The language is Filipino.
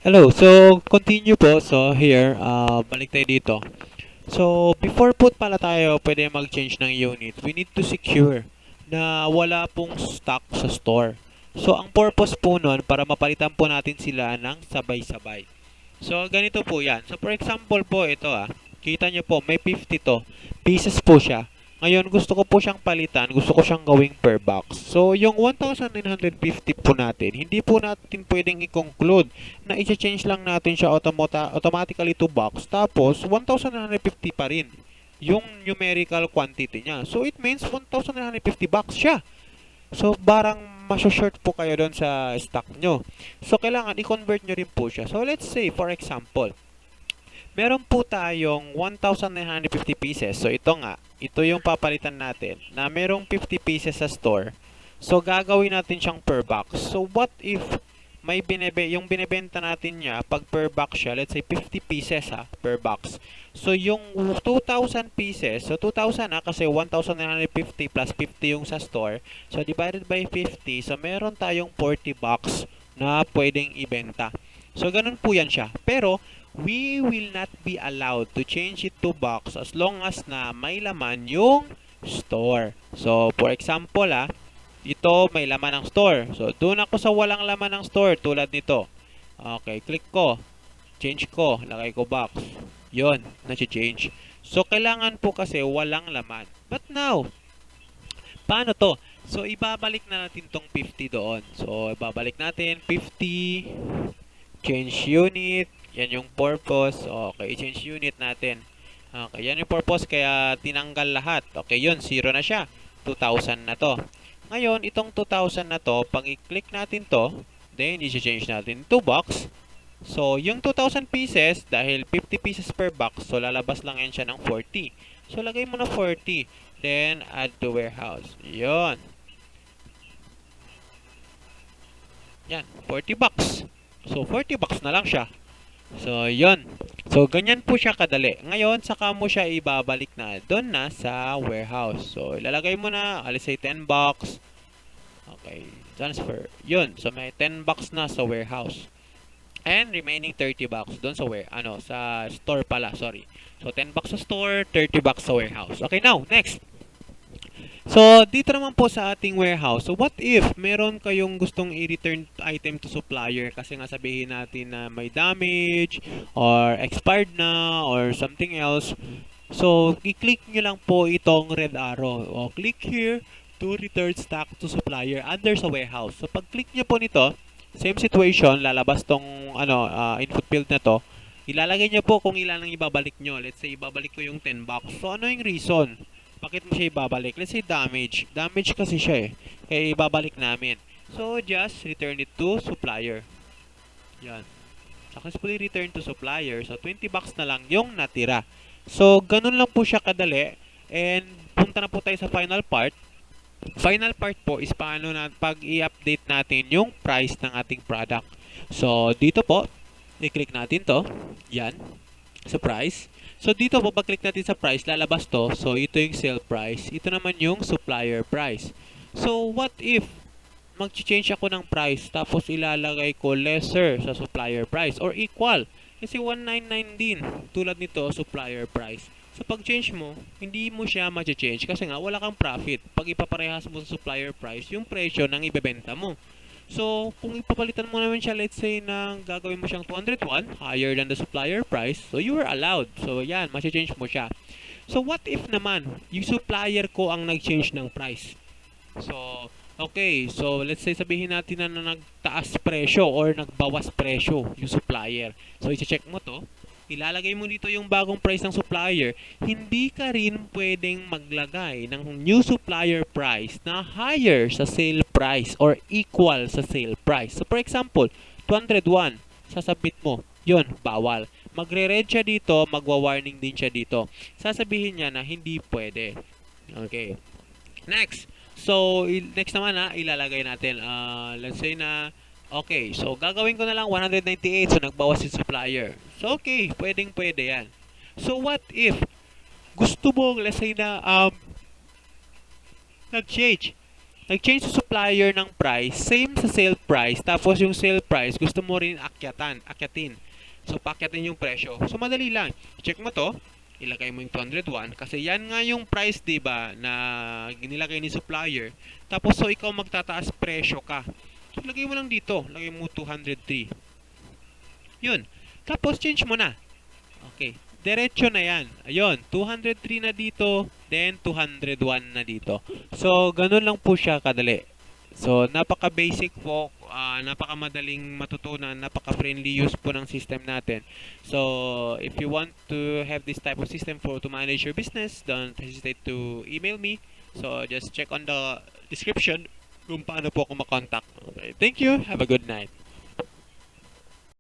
Hello, so continue po. So here, balik tayo dito. So before po pala tayo pwede mag-change ng unit, we need to secure na wala pong stock sa store. So ang purpose po nun para mapalitan po natin sila ng sabay-sabay. So ganito po yan. So for example po ito kita nyo po may 50 to. Pieces po siya. Ngayon gusto ko po siyang palitan, gusto ko siyang gawing per box. So yung 1,950 po natin, hindi po natin pwedeng i-conclude na i-change lang natin siya automatically to box. Tapos 1,950 pa rin yung numerical quantity niya. So it means 1,950 box siya. So, barang masya-short po kayo doon sa stock nyo. So, kailangan i-convert nyo rin po siya. So, let's say, for example, meron po tayong 1,950 pieces. So, ito yung papalitan natin na merong 50 pieces sa store. So, gagawin natin siyang per box. So, what if yung binebenta natin niya, pag per box siya, let's say 50 pieces per box. So, yung 2,000 pieces, so 2,000 kasi 1,950 plus 50 yung sa store. So, divided by 50, so meron tayong 40 box na pwedeng ibenta. So, ganun po yan siya. Pero, we will not be allowed to change it to box as long as na may laman yung store. So, for example, ito may laman ng store. So, doon ako sa walang laman ng store tulad nito. Okay, click ko. Change ko. Lagay ko box. Yun, na-change. So, kailangan po kasi walang laman. But now, paano to? So, ibabalik na natin tong 50 doon. So, ibabalik natin 50. Change unit. Yan yung purpose. Okay, change unit natin. Okay, yan yung purpose kaya tinanggal lahat. Okay, yun, 0 na siya. 2,000 na to. Ngayon, itong 2,000 na to, pag i-click natin to, then i-change natin to box. So, yung 2,000 pieces, dahil 50 pieces per box, so lalabas lang yan siya ng 40. So, lagay mo na 40. Then, add to warehouse. Yun. Yan, 40 bucks. So, 40 bucks na lang siya. So, yun. So, ganyan po siya kadali. Ngayon, saka mo siya ibabalik na doon na sa warehouse. So, ilalagay mo na, let's say 10 bucks. Okay, transfer. Yun. So, may 10 bucks na sa warehouse. And remaining 30 bucks doon sa sa store pala, sorry. So, 10 bucks sa store, 30 bucks sa warehouse. Okay, now, next. So, dito naman po sa ating warehouse. So, what if meron kayong gustong i-return item to supplier kasi nga sabihin natin na may damage or expired na or something else. So, i-click nyo lang po itong red arrow. O, click here to return stock to supplier under sa warehouse. So, pag-click nyo po nito, same situation, lalabas tong input field na to. Ilalagay nyo po kung ilan ang ibabalik nyo. Let's say, ibabalik ko yung 10 bucks. So, ano yung reason? Bakit mo siya ibabalik? Let's say damage. Damage kasi siya Kaya ibabalik namin. So, just return it to supplier. Yan. Successfully return to supplier. So, 20 bucks na lang yung natira. So, ganun lang po siya kadali. And, punta na po tayo sa final part. Final part po is paano na pag i-update natin yung price ng ating product. So, dito po, i-click natin to. Yan. Sa price. So, dito po, pag-click natin sa price, lalabas to. So, ito yung sale price. Ito naman yung supplier price. So, what if mag-change ako ng price tapos ilalagay ko lesser sa supplier price or equal? Kasi 199 din. Tulad nito, supplier price. So, pag-change mo, hindi mo siya ma-change kasi nga wala kang profit. Pag ipaparehas mo sa supplier price, yung presyo ng ibebenta mo. So, kung ipapalitan mo naman siya, let's say, na gagawin mo siyang 201, higher than the supplier price, so you are allowed. So, yan, ma-change mo siya. So, what if naman, yung supplier ko ang nag-change ng price? So, okay, so let's say sabihin natin na nagtaas presyo or nagbawas presyo yung supplier. So, i-check mo to. Ilalagay mo dito yung bagong price ng supplier, hindi ka rin pwedeng maglagay ng new supplier price na higher sa sale price or equal sa sale price. So, for example, 201, sasabit mo, yun, bawal. Magre-red siya dito, magwa-warning din siya dito. Sasabihin niya na hindi pwede. Okay. Next. So, next naman ilalagay natin, let's say na okay, so gagawin ko na lang 198, so nagbawas yung supplier. So okay, pwede yan. So what if gusto mo, let's say na nag-change sa supplier ng price, same sa sale price, tapos yung sale price, gusto mo rin akyatin. So, paakyatin yung presyo. So, madali lang. Check mo to, ilagay mo yung 201 kasi yan nga yung price, 'di ba, na ginilagay ni supplier. Tapos so ikaw magtataas presyo ka. So, lagay mo lang dito, lagay mo 203. Yun. Tapos change mo na. Okay. Diretso na yan. Ayun, 203 na dito, then 201 na dito. So, ganun lang po siya kadali. So, napaka-basic po, napaka-madaling matutunan, napaka-friendly use po ng system natin. So, if you want to have this type of system to manage your business, don't hesitate to email me. So, just check on the description kung paano po ako makontak. Okay, thank you. Have a good night.